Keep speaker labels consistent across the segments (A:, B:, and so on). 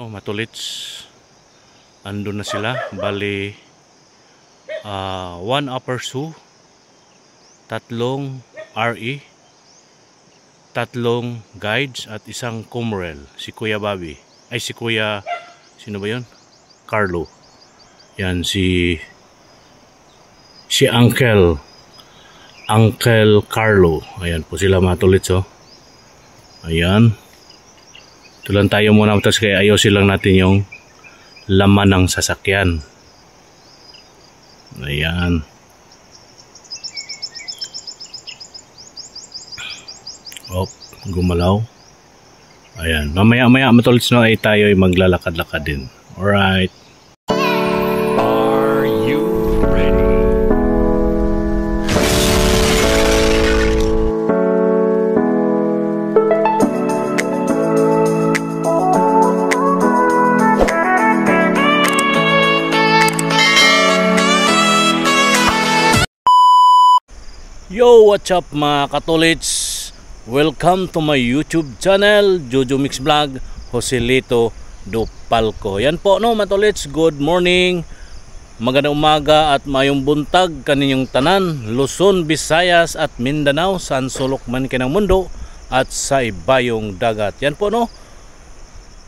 A: Matulits, andun na sila. Bali, 1 upper su, 3 RE, 3 guides at 1 Comrel. Si Kuya Bobby. Ay, si Kuya, sino ba yun? Carlo. Yan, si Uncle Carlo. Ayan po sila matulits, oh. Ayan. Tulan tayo muna tapos kaya ayusin lang natin yung laman ng sasakyan. Ayan. Gumalaw. Ayan. Mamaya matulits na ay tayo ay maglalakad-lakad din. Alright.
B: Are you ready?
A: Yo, what's up mga katulits? Welcome to my YouTube channel, Jojo Mix Vlog, Joselito Dupalco. Yan po no matulits, good morning, magandang umaga at mayong buntag kaninyong tanan, Luzon, Visayas at Mindanao, saan sulok man kinang mundo at sa ibayong dagat. Yan po no,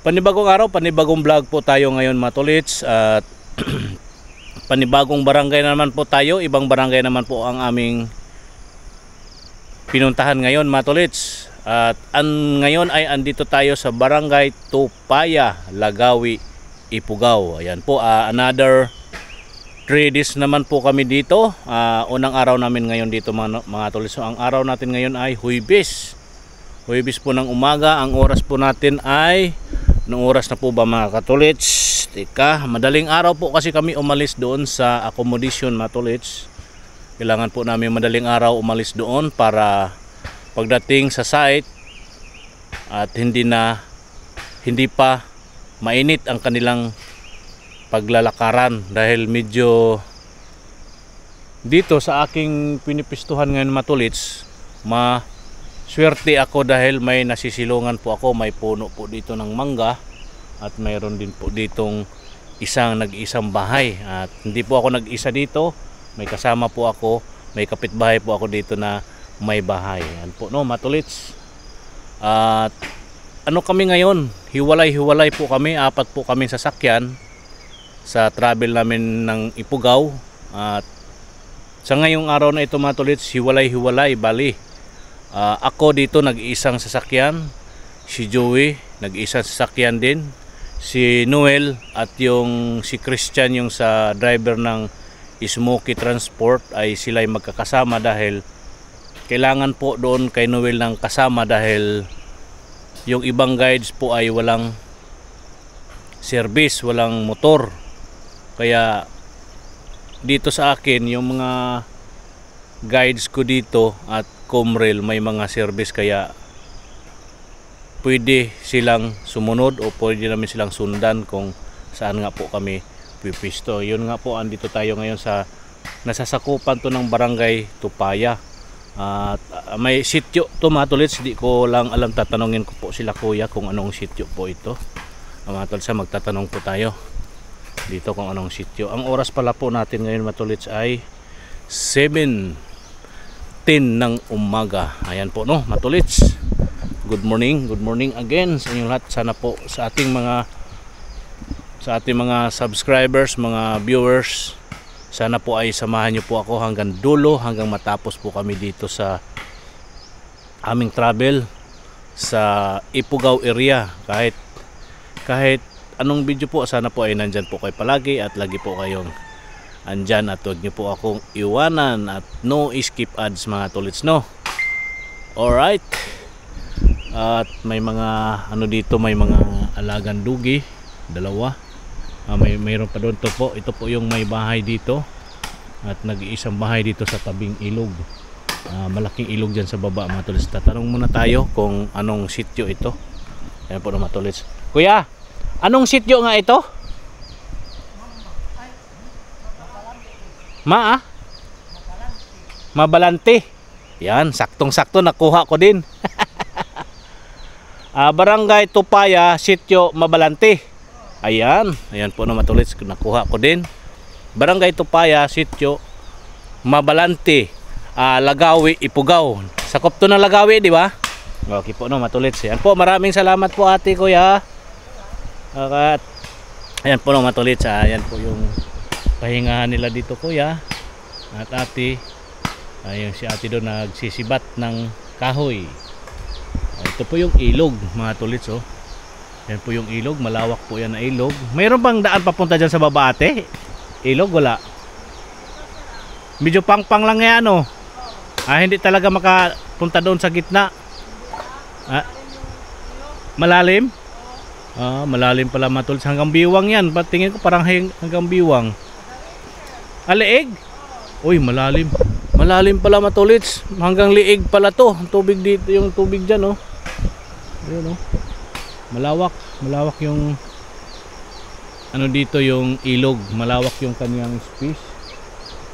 A: panibagong araw, panibagong vlog po tayo ngayon matulits at panibagong barangay naman po tayo, ibang barangay naman po ang aming pinuntahan ngayon matulits. At ngayon ay andito tayo sa Barangay Tupaya, Lagawi, Ifugao. Ayan po, another 3 days naman po kami dito. Unang araw namin ngayon dito mga tulits. So, ang araw natin ngayon ay Huwebes. Huwebes po ng umaga. Ang oras po natin ay, anong oras na po ba mga katulits? Teka, madaling araw po kasi kami umalis doon sa accommodation mga tulits. Kailangan po namin madaling araw umalis doon para pagdating sa site at hindi pa mainit ang kanilang paglalakaran, dahil medyo dito sa aking pinipistuhan ngayon matulits, maswerte ako dahil may nasisilungan po ako, may puno po dito ng mangga at mayroon din po ditong nag-isang bahay. At hindi po ako nag-isa dito, may kasama po ako, may kapitbahay po ako dito na may bahay. Yan po no matulits. At ano kami ngayon, hiwalay po kami, 4 po kami sasakyan sa travel namin ng Ifugao. At sa ngayong araw na ito matulits, hiwalay, bali ako dito nag-iisang sasakyan, si Joey nag-iisang sasakyan din, si Noel at yung si Christian yung sa driver ng Smoky Transport ay sila'y magkakasama dahil kailangan po doon kay Noel ng kasama dahil yung ibang guides po ay walang service, walang motor. Kaya dito sa akin yung mga guides ko dito at Comrel may mga service, kaya pwede silang sumunod o pwede namin silang sundan kung saan nga po kami pipisto. Yun nga po, andito tayo ngayon sa nasasakupan to ng Barangay Tupaya. At may sityo to matulits, di ko lang alam, tatanungin ko po sila kuya kung anong sityo po ito. Matulits, magtatanong po tayo dito kung anong sityo. Ang oras pala po natin ngayon matulits ay 7:10 ng umaga. Ayan po no matulits. Good morning again sa inyong lahat. Sana po sa ating mga subscribers, mga viewers, sana po ay samahan nyo po ako hanggang dulo, hanggang matapos po kami dito sa aming travel sa Ifugao area. Kahit anong video po, sana po ay nandyan po kayo palagi at lagi po kayong andyan at huwag nyo po akong iwanan at no skip ads mga tulits no. Alright, at may mga dito, may mga alagang dugi, 2. Mayroon pa doon po. Ito po yung may bahay dito at nag-iisang bahay dito sa tabing ilog. Malaking ilog dyan sa baba mga tulits. Tatanong muna tayo kung anong sityo ito. Ayan po na mga tulits. Kuya, anong sityo nga ito? Mabalante. Yan, saktong-sakto nakuha ko din. Barangay Tupaya, Sitio Mabalante. Ayan, ayan po na matulits, nakuha ko din. Barangay Tupaya, Sitio Mabalante, Lagawi, Ipugaw. Sakop to ng Lagawi, di ba? Okay po no, matulits. Ayan po, maraming salamat po ate, kuya. At ayan po no, matulits. Ayan po yung pahingahan nila dito, kuya. At ate, ayun si ate doon nagsisibat ng kahoy. Ito po yung ilog, mga tulits, oh. Yan po yung ilog, malawak po yan na ilog. Mayroon bang daan papunta dyan sa baba, ate? Ilog, wala. Medyo pang-pang lang yan, oh. Hindi talaga makapunta doon sa gitna. Malalim? Malalim pala, mga tulits. Hanggang biwang yan. Tingin ko parang hanggang biwang. Liig? Uy, malalim. Malalim pala, matulits. Hanggang liig pala to. Tubig dito, yung tubig dyan, oh. Ayun, oh. Malawak. Malawak yung ano dito, yung ilog. Malawak yung kanyang space.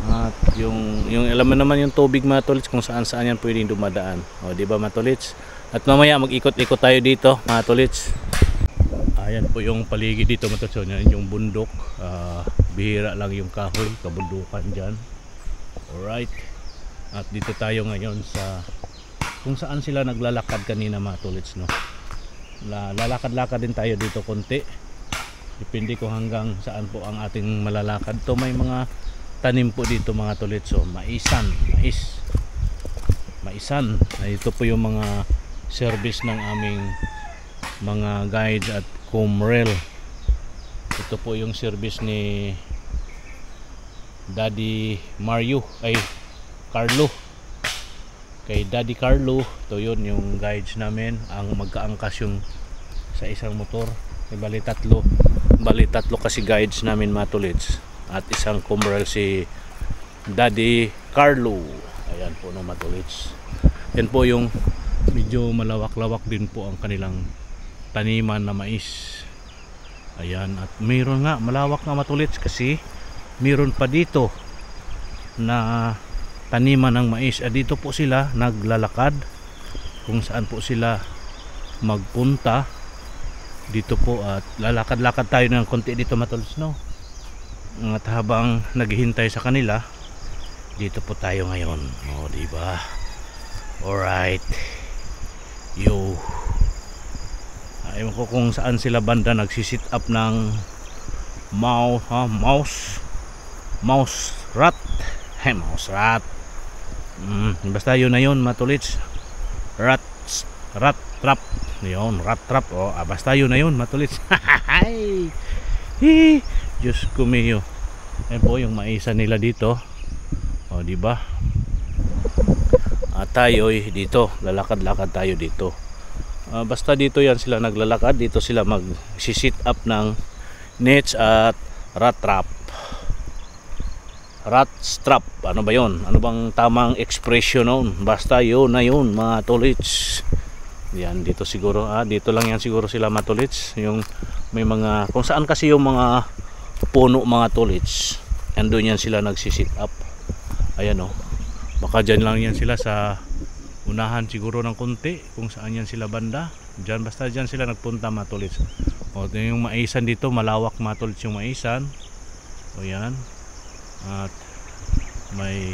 A: At yung alam mo naman yung tubig, matulits, kung saan yan pwedeng dumadaan. O, di ba, matulits? At mamaya mag-ikot-ikot tayo dito, matulits. Ayan po yung paligid dito, matulits. Yan yung bundok. Bihira lang yung kahoy, kabundukan dyan. Alright. At dito tayo ngayon sa kung saan sila naglalakad kanina, mga tulits, no. Lalakad-lakad din tayo dito konti. Depende kung hanggang saan po ang ating malalakad. To may mga tanim po dito, mga tulits, so maisan. Ito po yung mga service ng aming mga guides at Comrel. Ito po yung service ni Daddy Mario, Carlo. Kay Daddy Carlo, to yun yung guides namin, ang magkaangkas yung sa isang motor. Bali tatlo kasi guides namin, mga tulits. At isang Comrel si Daddy Carlo. Ayan po no, mga tulits. Yan po yung medyo malawak-lawak din po ang kanilang taniman na mais. Ayan, at mayroon nga malawak nga, mga tulits, kasi mayroon pa dito na taniman ng mais. Dito po sila naglalakad kung saan po sila magpunta dito po, at lalakad-lakad tayo ng konti dito, matulis, no. At habang naghihintay sa kanila, dito po tayo ngayon, o diba? Alright, ayaw ko kung saan sila banda nagsisit up ng mouse rat. Mouse rat. Basta yun na yun, matulits. Rat trap. Yun, rat trap. Basta yun na yun, matulits. Diyos ko miyo. Ayan po yung maisa nila dito. O, diba? At tayo dito, lalakad-lakad tayo dito. Basta dito yan sila naglalakad. Dito sila mag-sit up ng nets at rat trap. Rat strap, ano ba yon? Ano bang tamang expression noon? Basta yun na yun, mga tulits. Yan, dito siguro, dito lang yan siguro sila, mga tulits. Yung may mga, kung saan kasi yung mga puno, mga tulits, andun yan sila nagsisit up. Ayan, oh. Baka dyan lang yan sila sa unahan siguro ng konti, kung saan yan sila banda. Dyan, basta dyan sila nagpunta, mga tulits. O, yung maisan dito, malawak, mga tulits, yung maisan. O, yan. At may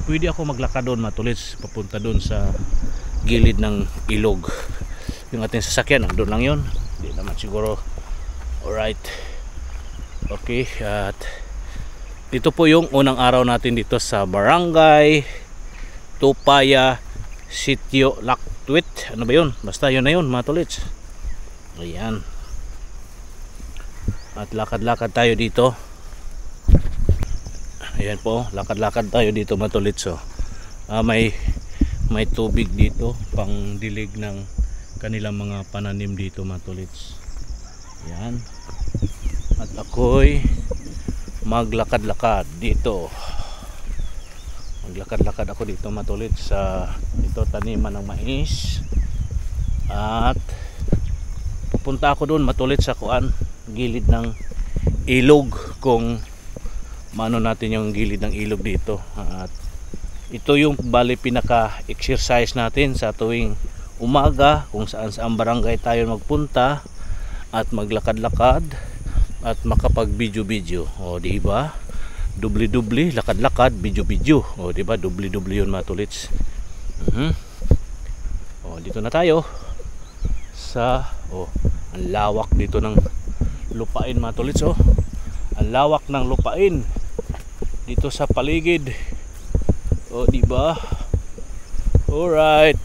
A: pwede ako maglakad doon, matulits, papunta doon sa gilid ng ilog. Yung ating sasakyan doon lang yun, hindi naman siguro. Alright, okay. At dito po yung unang araw natin dito sa Barangay Tupaya, Sitio Laktwit. Ano ba yun? Basta yun na yun, matulits. Ayan. At lakad-lakad tayo dito. Ayan po, lakad-lakad tayo dito, matulits. So, may tubig dito pang dilig ng kanilang mga pananim dito, matulits. Ayan. At ako'y maglakad-lakad dito. Maglakad-lakad ako dito, matulits, sa ito taniman ng mais. At pupunta ako doon, matulits, sa gilid ng ilog, kung maano natin yung gilid ng ilog dito. At ito yung bali pinaka-exercise natin sa tuwing umaga, kung saan barangay tayo magpunta at maglakad-lakad at makapag-video-video. O di ba? Dubli-dubli, lakad-lakad, video-video. O di ba? Dubli-dubli 'yun mga tolits. O dito na tayo sa ang lawak dito ng lupain mga tolits. Ang lawak ng lupain dito sa paligid. O di ba? Alright.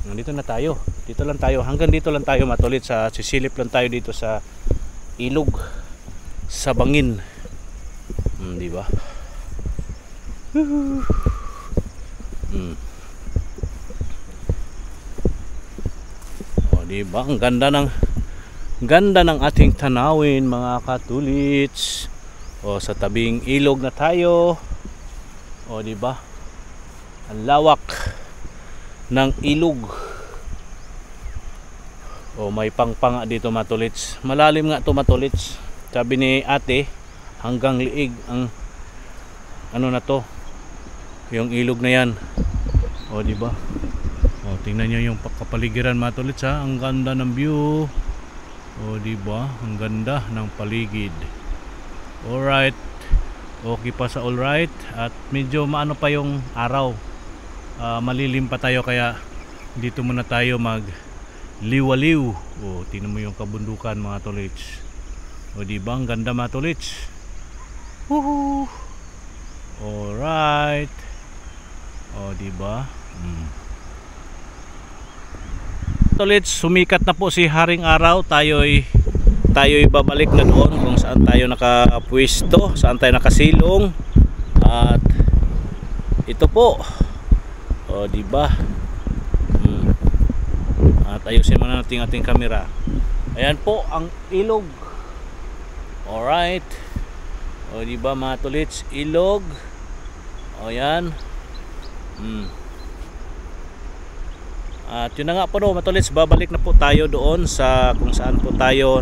A: Nandito na tayo. Dito lang tayo. Hanggang dito lang tayo matulit. Sisilip lang tayo dito sa ilog. Sa bangin. Di ba? Di ba? Ang ganda ng ating tanawin mga katulits. Sa tabing ilog na tayo. Di ba? Ang lawak ng ilog. May pangpanga dito matulits. Malalim nga ito matulits. Sabi ni ate, hanggang liig ang ano na to, yung ilog na yan. Di ba? Tingnan niyo yung kapaligiran matulits ha. Ang ganda ng view. Di ba? Ang ganda ng paligid. Alright. Okay pa sa alright. At medyo maano pa yung araw. Malilim pa tayo kaya dito muna tayo mag liwaliw. Tingnan mo yung kabundukan mga tolits. Diba ang ganda mga tolits. Alright. Diba tolits, sumikat na po si Haring Araw. Tayo'y babalik na doon kung saan tayo nakapwesto, saan tayo nakasilong. At ito po, diba? At ayusin muna natin ating camera. Ayan po ang ilog. Alright. Diba mga tolits, ilog. Ayan. At yun na nga po mga tolits, babalik na po tayo doon sa kung saan po tayo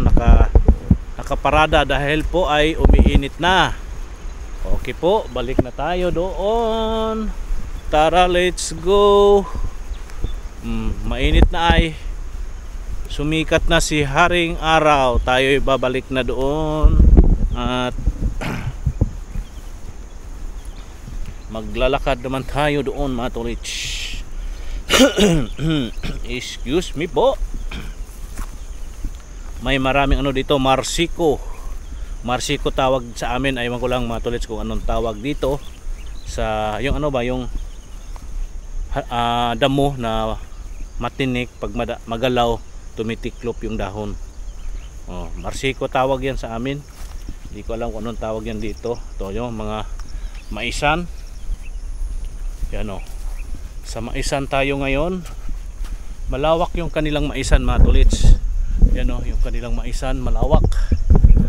A: nakaparada dahil po ay umiinit na. Okay po, balik na tayo doon. Tara, let's go. Mainit na ay. Sumikat na si Haring Araw. Tayo'y babalik na doon. At maglalakad naman tayo doon mga tolits. Excuse me po. May maraming ano dito, marsiko. Marsiko tawag sa amin. Aywan ko lang mga tolits kung anong tawag dito. Sa yung ano ba, yung damo na matinik, pag magalaw tumitiklop yung dahon. Marsiko tawag yan sa amin. Hindi ko alam kung anong tawag yan dito. Ito yung mga maisan. Yan sa maisan tayo ngayon. Malawak yung kanilang maisan mga tolits. Yan yung kanilang maisan malawak.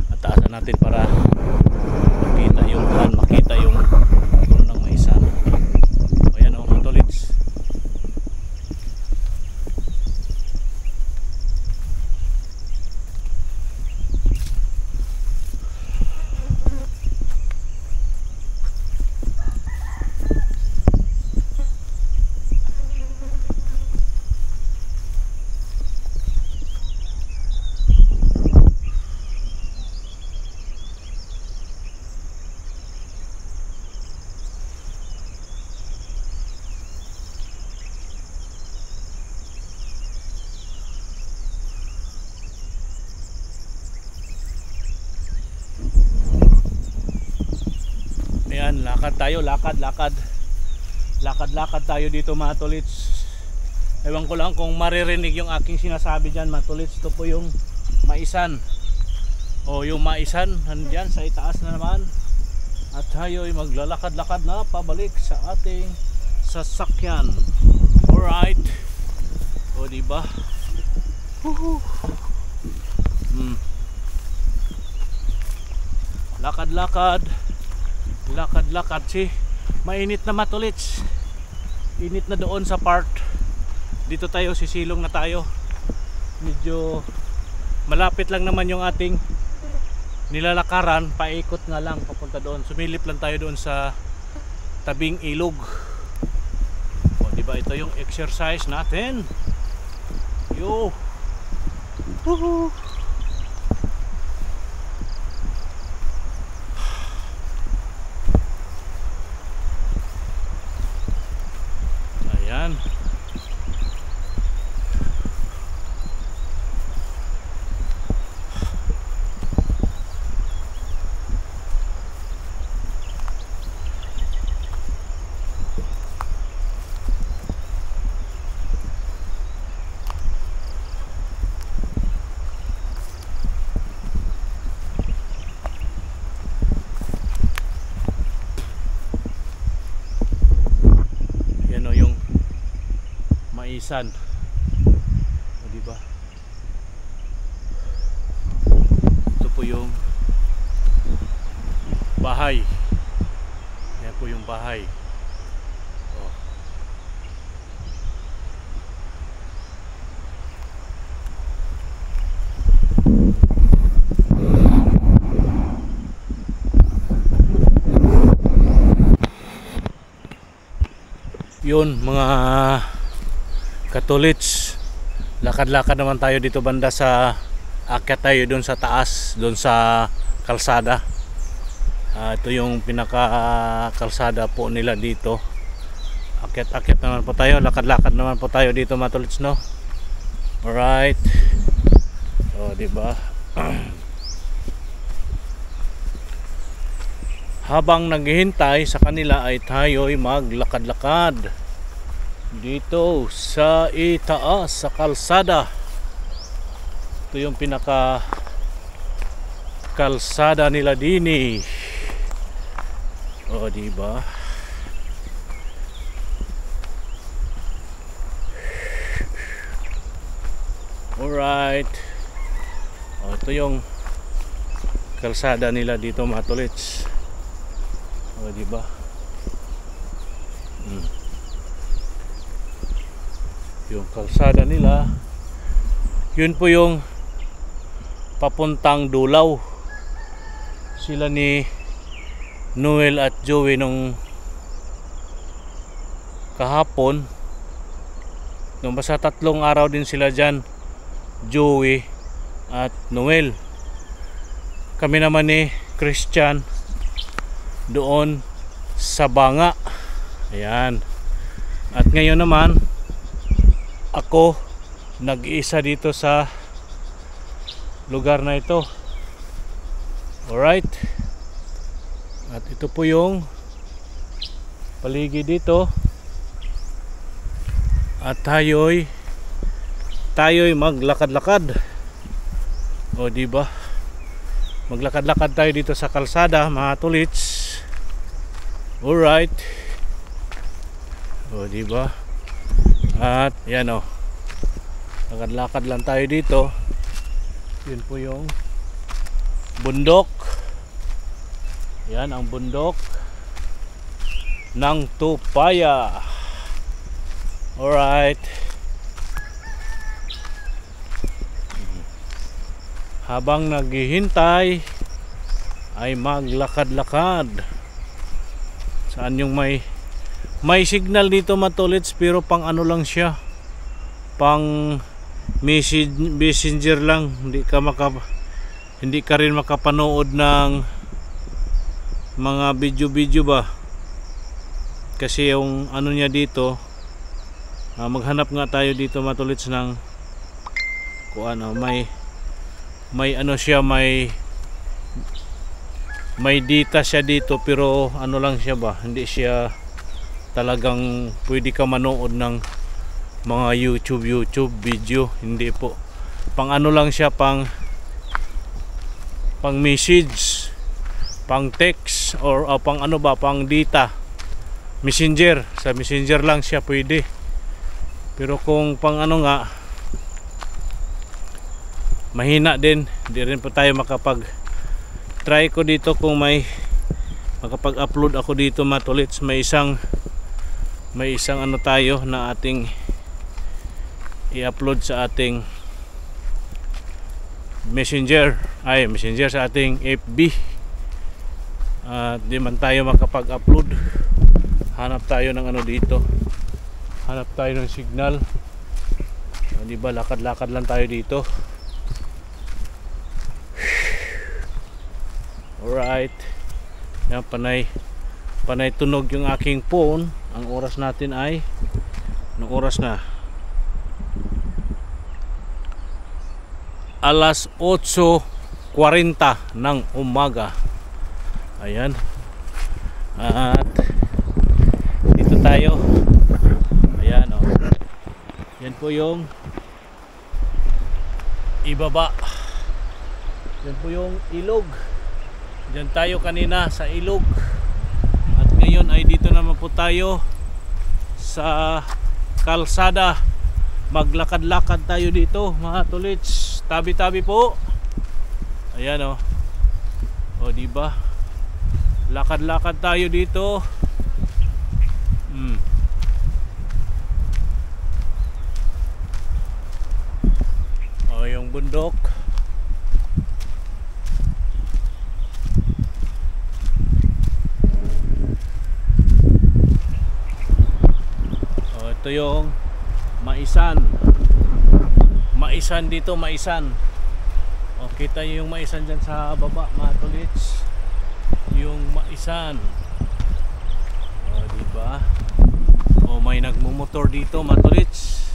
A: At taasan natin para makita yung puno ng maisan. Ayan mga tolits. Ayan, lakad tayo, lakad tayo dito mga tolits. Ewan ko lang kung maririnig yung aking sinasabi dyan mga tolits. Ito po yung maisan. Yung maisan nandyan sa itaas na naman. At tayo ay maglalakad-lakad na pabalik sa ating sasakyan. Alright. Diba? Lakad-lakad mainit na matulits. Init na doon sa part. Dito tayo, sisilong na tayo. Medyo malapit lang naman yung ating nilalakaran. Paikot nga lang papunta doon. Sumilip lang tayo doon sa tabing ilog. Diba ito yung exercise natin. Alisan. O, diba? Ito po yung bahay. Yan po yung bahay. Oh. Yun mga katolits, lakad-lakad naman tayo dito banda sa akyat tayo doon sa taas, doon sa kalsada. Ito yung pinaka kalsada po nila dito. Akyat-akyat naman po tayo, lakad-lakad naman po tayo dito mga tolits, no? Alright. So, diba? Habang naghihintay sa kanila ay tayo'y maglakad-lakad dito sa itaas sa kalsada. Ito yung pinaka kalsada nila dini. O, diba? Alright. O, ito yung kalsada nila dito mga tolits. O, diba? Yung kalsada nila, yun po yung papuntang Dulaw. Sila ni Noel at Joey nung kahapon, nung basta 3 araw din sila dyan, Joey at Noel. Kami naman ni Christian doon sa Banga. Ayan. At ngayon naman ako nag-iisa dito sa lugar na ito. Alright. At ito po yung paligid dito. At tayo'y maglakad-lakad. O, diba? Maglakad-lakad tayo dito sa kalsada mga tolits. Alright. O, diba? At yan, o, lakad-lakad lang tayo dito. Yun po yung bundok. Yan ang bundok ng Tupaya. Alright. Habang naghihintay ay maglakad-lakad. Saan yung may signal dito matulits, pero pang ano lang siya, pang messenger lang. Hindi ka rin makapanood ng mga video ba, kasi yung ano niya dito, maghanap nga tayo dito matulits ng kung ano, may ano siya, may data siya dito, pero ano lang siya ba, hindi siya talagang pwede ka manood ng mga YouTube video. Hindi po, pang ano lang siya, pang message, pang text, or pang ano ba, pang data, messenger. Sa messenger lang siya pwede. Pero kung pang ano nga, mahina din, hindi rin po tayo makapag try ko dito. Kung may makapag-upload ako dito matulits, may isang ano tayo na ating i-upload sa ating messenger sa ating FB. Di man tayo makapag-upload. Hanap tayo ng ano dito, hanap tayo ng signal. Di ba, lakad-lakad lang tayo dito. Alright. Yan, panay tunog yung aking phone. Ang oras natin ay, anong oras na? Alas 8:40 ng umaga. Ayan. At dito tayo. Ayan, oh. Yan po yung ibaba. Yan po yung ilog. Diyan tayo kanina sa ilog. At ngayon ay dito naman po tayo sa kalsada Maglakad-lakad tayo dito mga tolits. Tabi-tabi po. Ayan oh. O diba? Lakad-lakad tayo dito. O yung bundok. O ito yung Maisan. Maisan dito, Maisan. O kita nyo yung Maisan dyan sa baba mga tolits. Yung Maisan. O diba? O may nagmumotor dito mga tolits.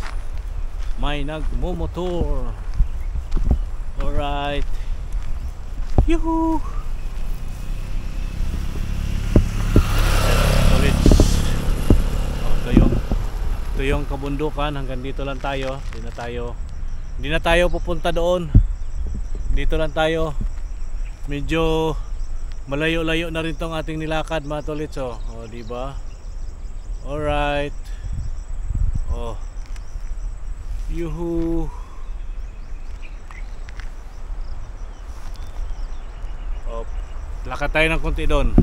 A: May nagmumotor. Alright. Yuhu. Tolits. O ito yung kabundukan. Hanggang dito lang tayo. Hindi na tayo pupunta doon. Dito lang tayo. Medyo malayo-layo na rin tong ating nilakad mga tolits. O diba? Alright. Oh. Yuhu. Oh. Lakad tayo ng konti doon.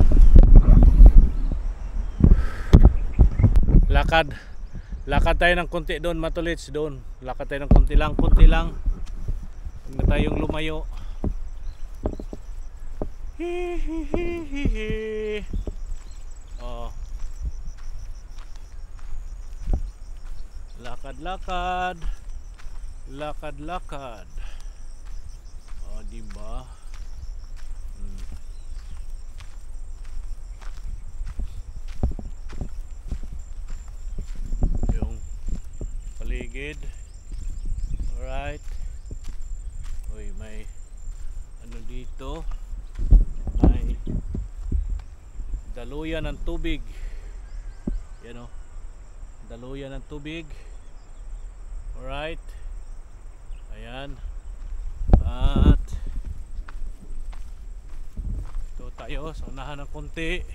A: Lakad tayo ng konti doon mga tolits, doon. Lakad tayo ng konti lang. Huwag na tayong lumayo. Hihihihi. Oh. Lakad. Oh, diba? Yung paligid. Alright. Uy, may ano dito? May daluyan ng tubig. Yan o. Daluyan ng tubig. Alright. Ayan. At ito tayo sa unahan ng konti.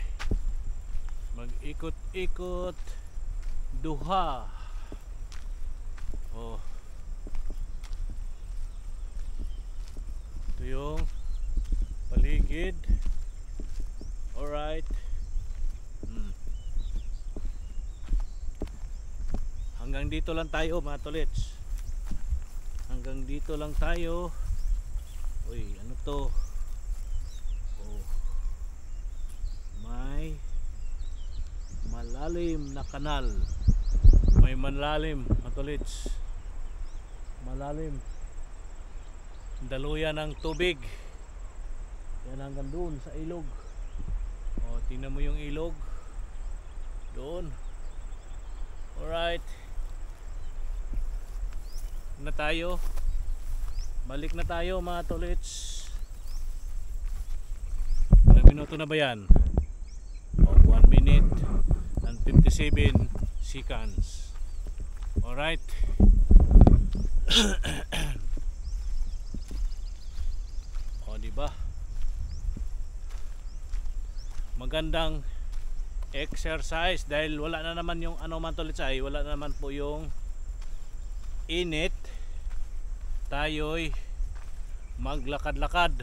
A: Mag-ikot-ikot. Duha. Oh. Ito yung paligid. Alright. Hanggang dito lang tayo mga tolits. Hanggang dito lang tayo. Uy, ano to? Oh. May malalim na kanal. May malalim mga tolits. Malalim. Daluyan ng tubig. Yan hanggang doon sa ilog. O, tingnan mo yung ilog. Doon. Alright. Na tayo. Balik na tayo mga tolits. Ilang minuto na ba yan? O, 1 minute and 57 seconds. Alright. O, diba? Magandang exercise dahil wala na naman yung ano man tolits ay wala na naman po yung init. Tayo'y maglakad-lakad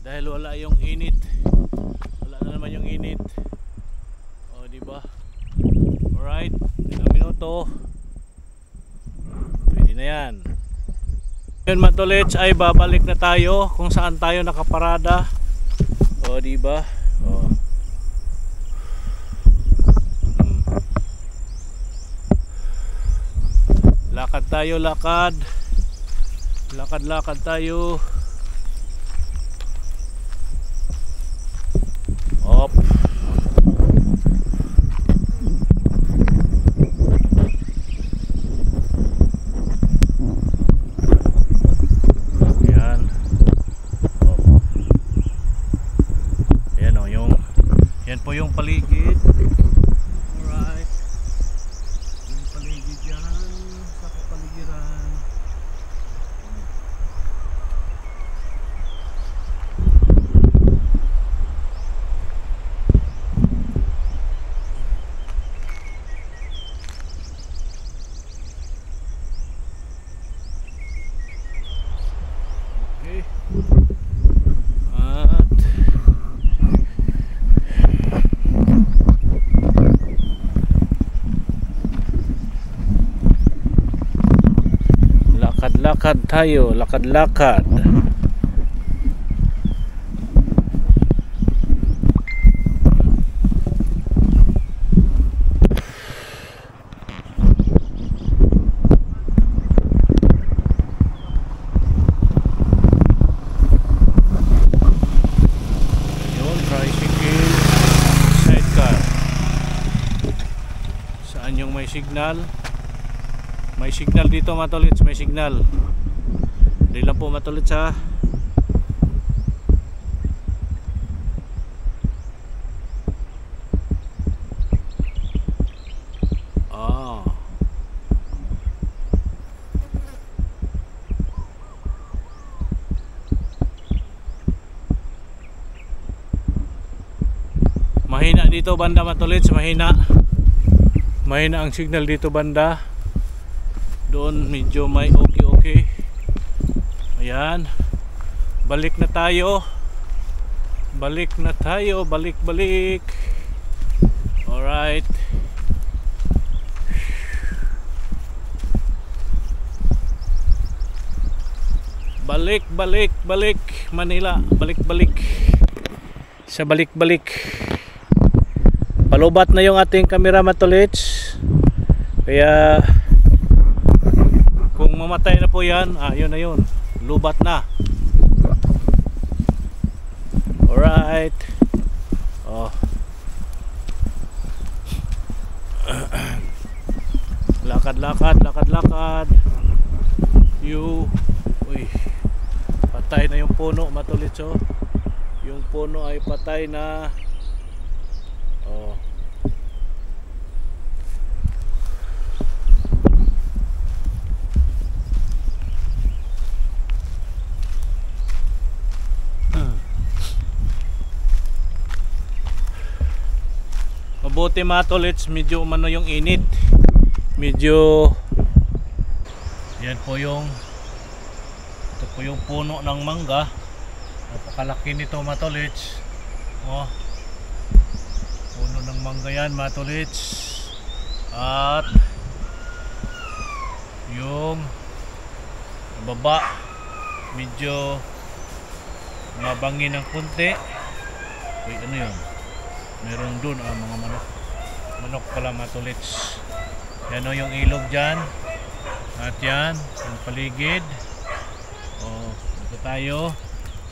A: dahil wala yung init. Wala na naman yung init. O diba? Alright, ilang minuto. Pwede na yan. Yun mga tolits ay babalik na tayo kung saan tayo nakaparada. O diba? O. Lakad tayo, lakad. Lakad tayo. Op. Yan. Op. Yan o, yan po yung paligid. Alright. Yung paligid yan sa kapaligiran. lakad tayo, lakad-lakad. Yun, tricycle, sidecar. Saan yung may signal? May signal dito mga tolits, may signal. Hindi lang po mga tolits ha. Mahina dito banda mga tolits, mahina. Mahina ang signal dito banda. Doon medyo may okay. Ayan. Balik na tayo. Balik. Alright. Balik Manila. Balik. Sa balik. Palubat na yung ating camera matulits. Kaya kung mamatay na po yan, yun na yun, lubat na. Alright. Lakad. Uy, patay na yung puno matulits. Yung puno ay patay na. Mabuti mga tolits, medyo umano yung init. Medyo yan po yung ito po yung puno ng mangga. Napakalaki nito mga tolits. Puno ng mangga yan mga tolits. At yung baba medyo mabangin ng kunti. Wait, ano yun? Meron dun mga manok pala mga tolits. Yan yung ilog dyan. At yan yung paligid. Ito tayo.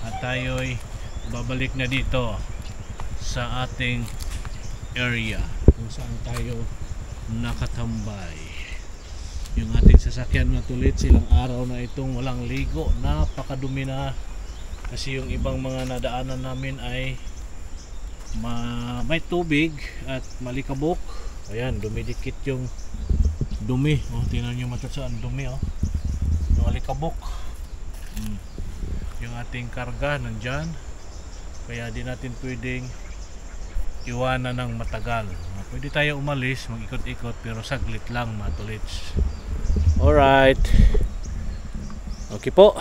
A: At tayo'y babalik na dito sa ating area kung saan tayo nakatambay. Yung ating sasakyan mga tolits, ilang araw na itong walang ligo. Napakadumi na. Kasi yung ibang mga nadaanan namin ay may tubig at malikabok. Ayan, dumidikit yung dumi. Tingnan nyo matatsa ang dumi. Yung alikabok. Yung ating karga nandyan. Kaya di natin pwedeng iwanan ng matagal. Pwede tayo umalis, mag-ikot-ikot, pero saglit lang mga tolits. Alright. Okay po.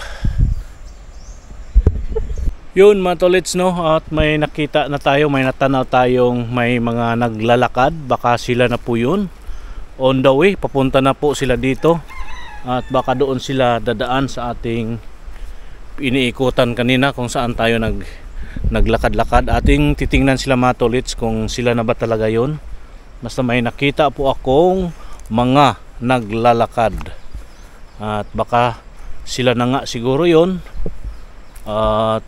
A: Yun mga tolits, no, at may nakita na tayo, may natanaw tayong may mga naglalakad. Baka sila na po yun. On the way, papunta na po sila dito. At baka doon sila dadaan sa ating iniikutan kanina kung saan tayo naglakad-lakad. Ating titingnan sila mga tolits kung sila na ba talaga yun. Basta may nakita po akong mga naglalakad. At baka sila na nga siguro yun. At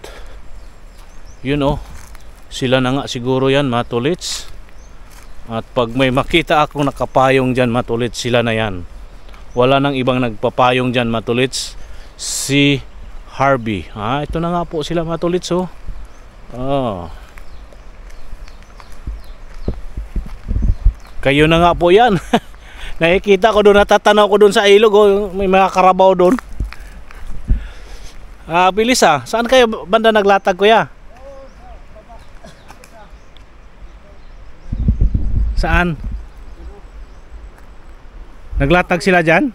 A: yun sila na nga siguro yan mga tolits. At pag may makita akong nakapayong dyan mga tolits, sila na yan. Wala nang ibang nagpapayong dyan mga tolits. Si Harvey. Ito na nga po sila mga tolits. Kayo na nga po yan. Nakikita ko doon, natatanaw ko doon sa ilog. May mga karabaw doon. Bilis saan kayo banda naglatag kuya? Saan? Naglatag sila dyan?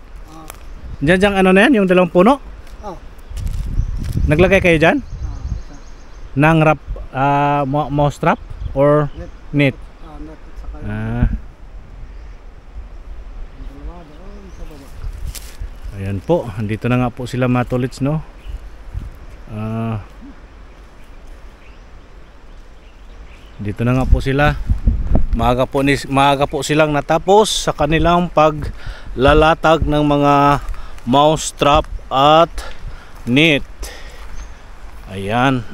A: Dyan ano na yan? Yung dalawang puno? Naglagay kayo dyan? Nang wrap, mouse trap? Or net? Ayan po, andito na nga po sila mga tolits, no? Dito na nga po sila. Maaga po silang natapos sa kanilang paglalatag ng mga mouse trap at net. Ayan.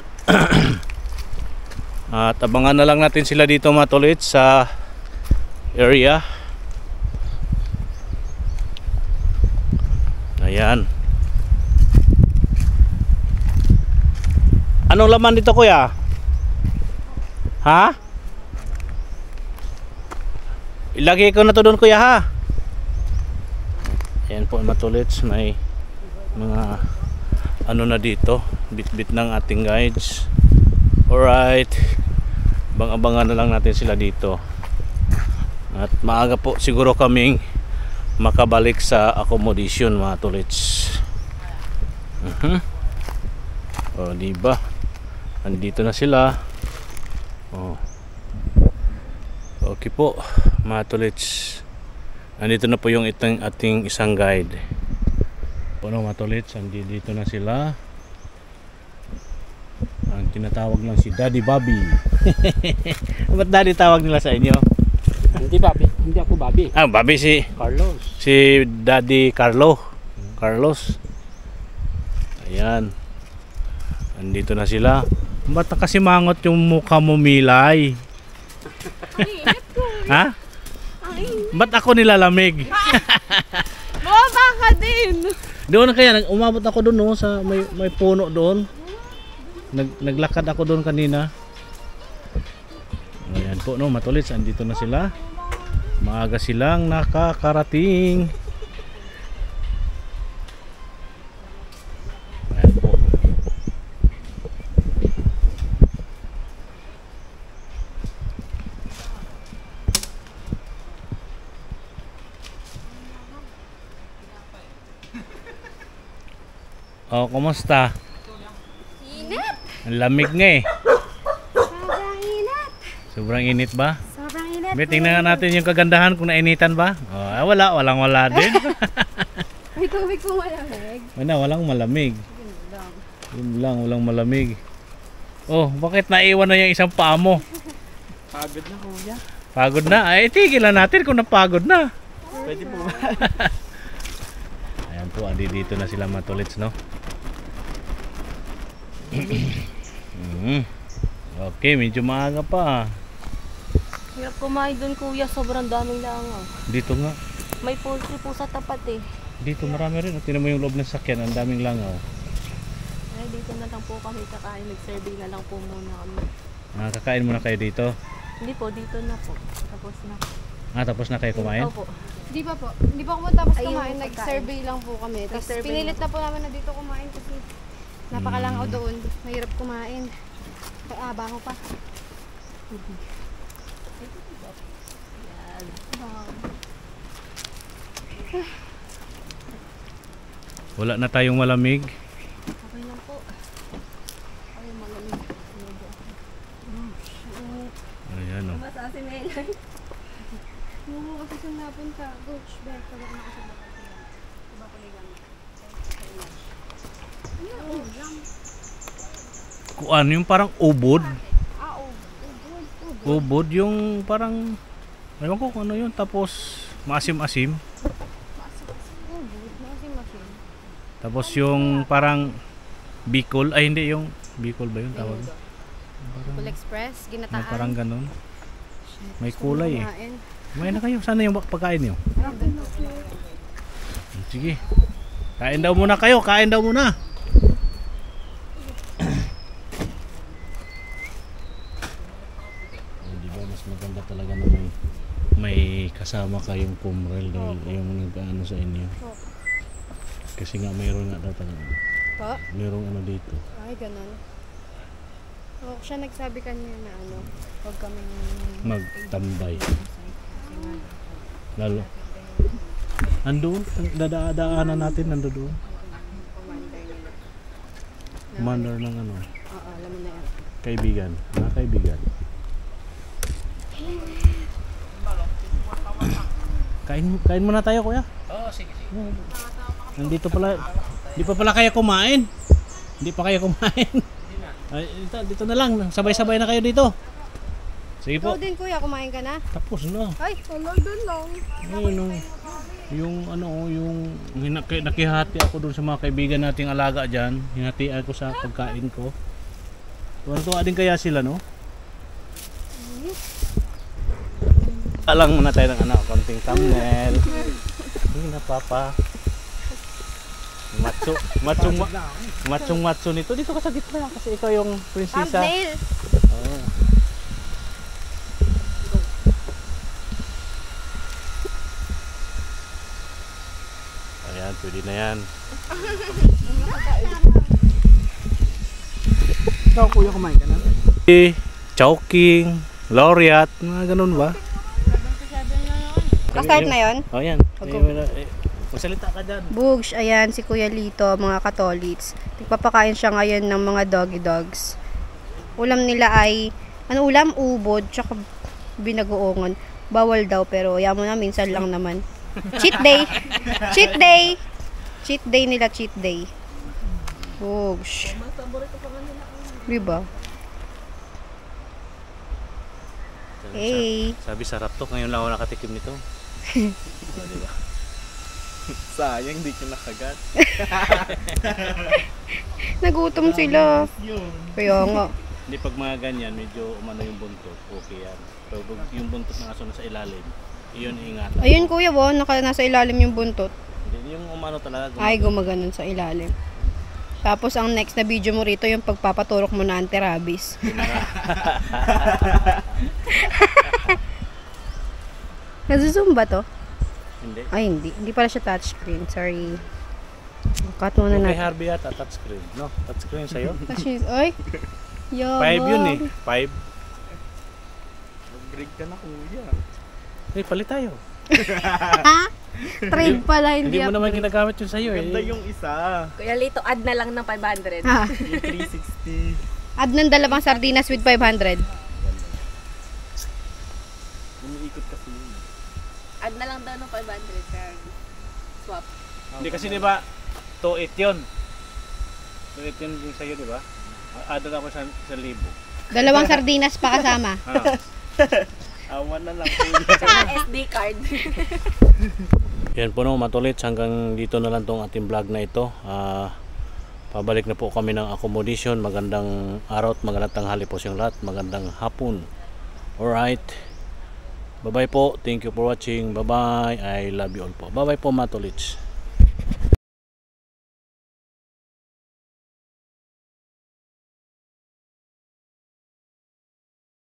A: At abangan na lang natin sila dito mga tolits sa area. Ayan. Anong laman dito, kuya? Ha? Ilagay ko na to doon, kuya, ha? Ayan po mga tolits, may mga ano na dito, bit-bit ng ating guides. Alright, abang-abangan na lang natin sila dito. At maaga po siguro kaming makabalik sa accommodation mga tolits. O diba, andito na sila. O, okay po mga tolits, andito na po yung ating isang guide. Ano mga tolits, andito na sila. Ang tinatawag lang si Daddy Bobby. Ba't Daddy tawag nila sa inyo?
B: Hindi Bobby, hindi ako Bobby.
A: Ah, Bobby si
B: Carlos.
A: Si Daddy Carlos. Ayan. Andito na sila. Ba't nakasimangot yung mukha mo, Milay? Ha? Ba't ako nilalamig?
C: Bumaba ka din!
A: Doon kaya, umabot ako doon, no, sa may puno doon. Naglakad ako doon kanina. Ayan po, no, matulits, andito na sila. Maaga silang nakakarating. Ayan po. Oh, kumusta?
C: Init!
A: Ang lamig nga eh.
C: Sobrang init!
A: Sobrang init ba?
C: Sobrang init!
A: May tingnan nga natin yung kagandahan kung nainitan ba. Oh, wala din.
C: May tubig po malamig.
A: Walang malamig.
C: Yun lang.
A: Yun lang, walang malamig. Oh, bakit naiwan na yung isang paa mo?
B: Pagod na kuya.
A: Pagod na? Ay, tigilan natin kung napagod na.
B: Pwede po ba?
A: Ayan po, andi dito na sila mga tolits, no? Okay, medyo maaga pa.
D: Hirap kumain doon kuya, sobrang daming langaw.
A: Dito nga.
D: May poultry po sa tapat eh.
A: Dito marami rin. Tingnan mo yung loob ng sakyan, ang daming langaw.
D: Ay, dito na lang po kami kakain. Nag-survey na lang po muna kami.
A: Kakain muna kayo dito.
D: Hindi po, dito na po. Tapos na.
A: Tapos na kayo kumain?
D: Opo.
C: Di ba po? Di ba kumunta tapos
D: Ay, yung
C: kumain?
D: pagkain.
C: Nag-survey lang po kami. Tapos
D: Nag-survey
C: pinilit na po namin na dito kumain kasi napakalangaw doon. Mahirap kumain. Baho pa.
A: Wala na tayong malamig.
D: Okay lang po. Ay, malamig.
A: Ayan o.
D: Basta si Melay.
C: Oo, kasi saan napunta? Coach, Beth, pagod na kasi baka sila. Diba ko lang? Ano lang?
A: Kung ano yung parang ubod.
C: Ubod.
A: Ubod yung parang, ewan ko kung ano yun. Tapos maasim-asim.
C: Ubod, masim-masim.
A: Tapos yung parang Bicol. Ay hindi, yung Bicol ba yun tawag?
C: Full Express, ginataan.
A: May parang ganun. May kulay eh.
C: Kumain.
A: Kumain na kayo. Sana yung pagkain nyo? Sige. Kain daw muna kayo. Kain daw muna. Di ba mas maganda talaga na may kasama kayong kumrel dahil yung nag-ano sa inyo. Kasi nga mayroon nga daw talaga.
C: Po?
A: Mayroong ano dito.
C: Ay, ganun. Oh, siya nagsabi kanya na ano, huwag kaming
A: Magtambay. Lalo. Andun. Dadaanan natin. Nandoon. Commander ng ano.
C: Oo, alam mo na yan.
A: Kaibigan. Mga kaibigan. Kain muna tayo, kuya.
B: Oo, sige.
A: Nandito pala. Hindi pa pala kaya kumain. Hindi pa kaya kumain. Ay, dito na lang. Sabay-sabay na kayo dito. Sige po.
C: Ikaw din kuya, kumain ka na?
A: Tapos na.
C: Ay, doon lang.
A: Ayun, yung nakihati ako doon sa mga kaibigan nating alaga dyan. Hinatian ko sa pagkain ko. Tuwa din kaya sila, no? Alang muna tayo ng konting thumbnail. Hindi na, Papa. Macho nito. Dito ka sa gitna kasi ikaw yung prinsesa.
C: Thumbnail.
A: Oo. Ayan, pwede na yan.
B: Ikaw kuya, kumain ka na?
A: Chowking, laureate, mga ganun ba?
C: Start na yon.
A: Oh, yan. Magsalita ka dyan.
C: Bugs, ayan si Kuya Lito, mga katolits. Nagpapakain siya ngayon ng mga doggy dogs. Ulam nila ay, ano ulam? Ubod, tsaka binagoongan. Bawal daw, pero yaman na, minsan lang naman. Cheat day! Cheat day! Cheat day nila, cheat day. Bugs. Diba? Hey!
A: Sabi sarap to, ngayon lang ako nakatikim nito.
B: Sayang, di ko nakagat.
C: Nagutom sila. Kaya nga.
A: Hindi, pag mga ganyan, medyo umano yung buntot, okay yan. Pero pag yung buntot ng aso nasa ilalim, iyon ingatan.
C: Ayun kuya, nasa ilalim yung buntot.
A: Hindi, yung umano talaga.
C: Ay, gumaganon sa ilalim. Tapos ang next na video mo rito yung pagpapaturok mo na anti-rabies. Nagzo-zoom ba to?
A: Hindi.
C: Ay, hindi. Hindi pala siya touchscreen. Sorry. Cut muna
A: Kay
C: natin.
A: Harvey yata, touchscreen. No? Touchscreen sa'yo?
C: Touchscreen. Ay!
A: 5 yun eh. 5.
B: Mag-break ka na kuya.
A: Hey, palit tayo.
C: Ha? Trade pala,
A: Hindi
C: hindi
A: mo naman ginagamit yun sa'yo eh.
B: Ganda yung isa.
D: Kuya Lito, add na lang ng 500.
C: Ha?
B: Yung 360.
C: Add ng dalawang sardinas with 500.
B: Umiikot kasi yun.
D: Add na lang daw ng 500, sir. Swap.
A: Hindi kasi di ba 2.8 yun. 2.8 yun yung sa'yo, di ba? Add na ako sa 1,000.
C: Dalawang sardinas pa kasama.
B: Awan na lang kuya.
D: Saka SD card.
A: Yan po no, matulits. Hanggang dito na lang tong ating vlog na ito. Pabalik na po kami ng accommodation. Magandang araw at magandang tanghali po siyang lahat. Magandang hapon. Alright. Bye bye po. Thank you for watching. Bye bye. I love you all po. Bye bye po, matulits.